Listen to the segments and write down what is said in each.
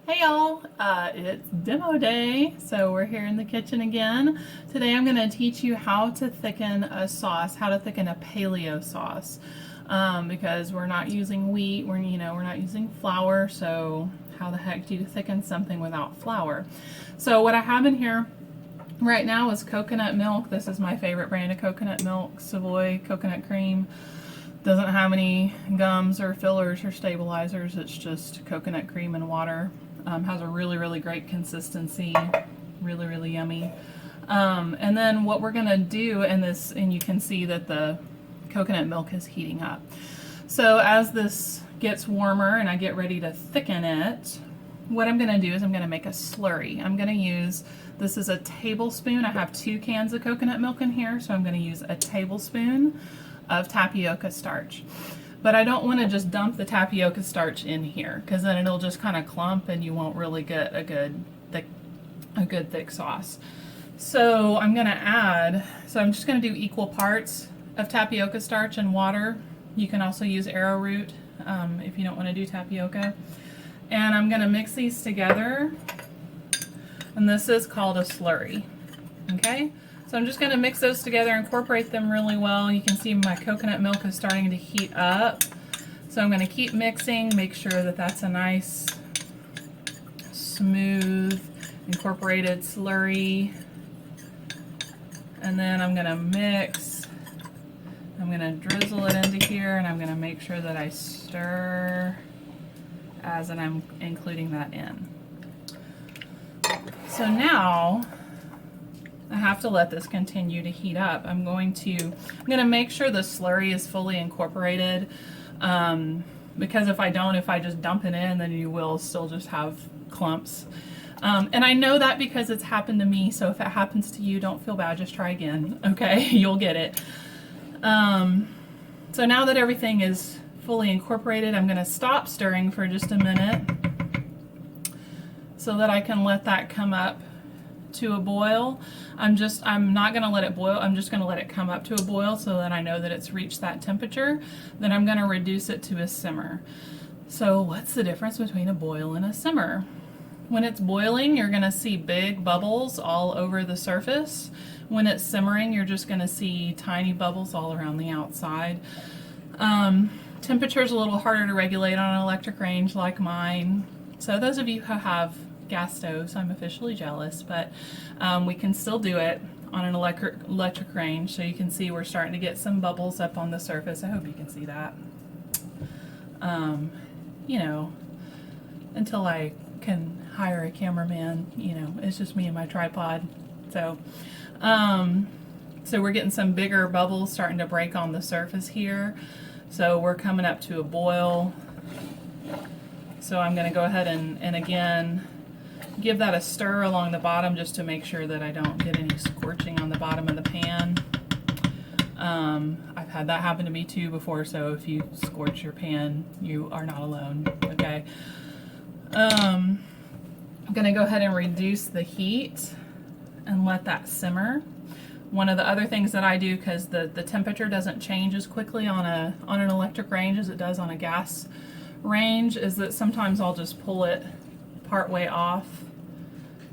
Hey y'all, it's demo day, so we're here in the kitchen again. Today I'm going to teach you how to thicken a sauce, how to thicken a paleo sauce, because we're not using wheat, we're not using flour, so how the heck do you thicken something without flour? So what I have in here right now is coconut milk. This is my favorite brand of coconut milk, Savoy coconut cream. Doesn't have any gums or fillers or stabilizers, it's just coconut cream and water. Has a really great consistency, really yummy. And then what we're gonna do in this, and you can see that the coconut milk is heating up. So as this gets warmer and I get ready to thicken it, what I'm gonna do is I'm gonna make a slurry. I'm gonna use, this is a tablespoon. I have 2 cans of coconut milk in here, so I'm gonna use a tablespoon of tapioca starch. But I don't want to just dump the tapioca starch in here, because then it'll just kind of clump and you won't really get a good thick sauce. So I'm going to add, I'm just going to do equal parts of tapioca starch and water. You can also use arrowroot if you don't want to do tapioca. And I'm going to mix these together, and this is called a slurry. Okay? So I'm just going to mix those together, incorporate them really well. You can see my coconut milk is starting to heat up. So I'm going to keep mixing, make sure that that's a nice, smooth, incorporated slurry. And then I'm going to mix. I'm going to drizzle it into here, and I'm going to make sure that I stir as I'm including that in. So now I have to let this continue to heat up. I'm going to make sure the slurry is fully incorporated, because if I just dump it in, then you will still just have clumps. And I know that because it's happened to me, so if it happens to you, don't feel bad, just try again, okay? You'll get it. So now that everything is fully incorporated, I'm gonna stop stirring for just a minute so that I can let that come up to a boil. I'm not going to let it boil, I'm just going to let it come up to a boil so that I know that it's reached that temperature. Then I'm going to reduce it to a simmer. So what's the difference between a boil and a simmer? When it's boiling, you're going to see big bubbles all over the surface. When it's simmering, you're just going to see tiny bubbles all around the outside. Temperature is a little harder to regulate on an electric range like mine. So those of you who have gas stoves, I'm officially jealous, but we can still do it on an electric range. So you can see we're starting to get some bubbles up on the surface. I hope you can see that. You know, until I can hire a cameraman, it's just me and my tripod. So so we're getting some bigger bubbles starting to break on the surface here. So we're coming up to a boil. So I'm going to go ahead and again give that a stir along the bottom just to make sure that I don't get any scorching on the bottom of the pan. I've had that happen to me too before, so if you scorch your pan, you are not alone, okay? I'm going to go ahead and reduce the heat and let that simmer. One of the other things that I do, because the temperature doesn't change as quickly on an electric range as it does on a gas range, is that sometimes I'll just pull it part way off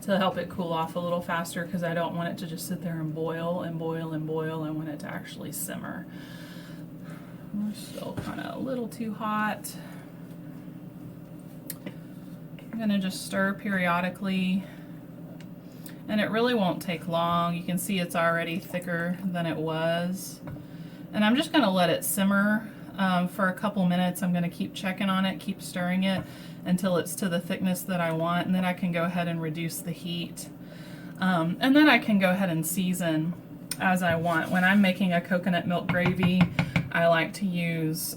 to help it cool off a little faster, because I don't want it to just sit there and boil and boil and boil. I want it to actually simmer. We're still kind of a little too hot. I'm going to just stir periodically, and it really won't take long. You can see it's already thicker than it was, and I'm just going to let it simmer for a couple minutes. I'm going to keep checking on it, keep stirring it until it's to the thickness that I want, and then I can go ahead and reduce the heat. And then I can go ahead and season as I want. When I'm making a coconut milk gravy, I like to use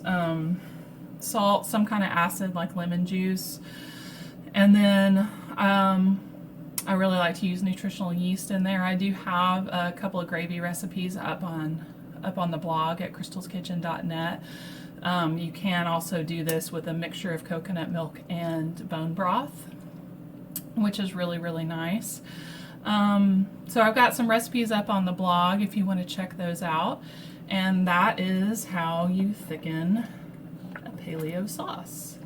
salt, some kind of acid like lemon juice, and then I really like to use nutritional yeast in there. I do have a couple of gravy recipes up on the blog at crystalskitchen.net. You can also do this with a mixture of coconut milk and bone broth, which is really nice. So I've got some recipes up on the blog if you want to check those out. And that is how you thicken a paleo sauce.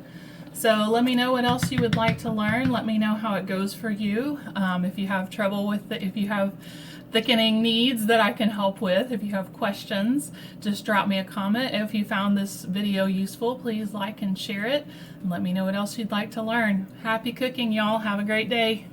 So let me know what else you would like to learn. Let me know how it goes for you. If you have trouble with it, if you have thickening needs that I can help with, if you have questions, just drop me a comment. If you found this video useful, please like and share it. And let me know what else you'd like to learn. Happy cooking, y'all. Have a great day.